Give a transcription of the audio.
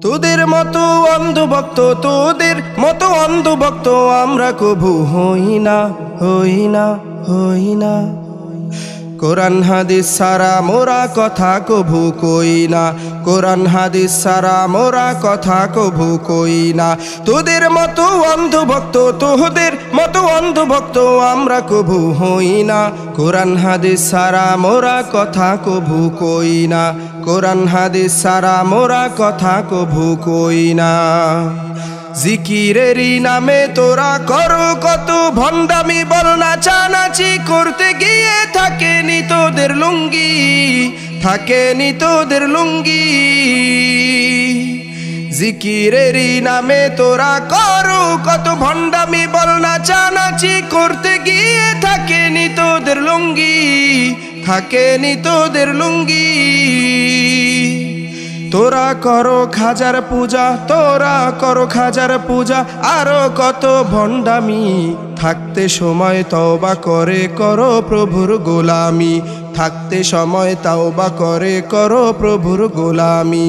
তোদের মতো অন্ধভক্ত, তোদের মতো অন্ধভক্ত আমরা কবু হই না, হই না, হই না। কোরআন হাদিস সারা মোরা কথা কভু কই না, কোরআন হাদিস সারা মোরা কথা কভু কই না। তোদের মতো অন্ধভক্ত, তোদের মতো অন্ধভক্ত আমরা কভু হই না, কোরআন হাদিস সারা মোরা কথা কভু কই না, কোরআন হাদিস সারা মোরা কথা কভু কই না। জিকিরেরই নামে তোরা করো কত ভণ্ডামি, বল নাচানাচি করতে গিয়ে থাকেনি তোদের লুঙ্গি, থাকেনি তোদের লুঙ্গি। জিকিরেরই নামে তোরা করো কত ভণ্ডামি, বল নাচানাচি করতে গিয়ে থাকেনি তোদের লুঙ্গি, থাকেনি তোদের লুঙ্গি। তোরা করো খাজার পূজা, তোরা করো খাজার পূজা, আরো কত ভণ্ডামি, থাকতে সময় তওবা করে করো প্রভুর গোলামি, থাকতে সময় তওবা করে করো প্রভুর গোলামি।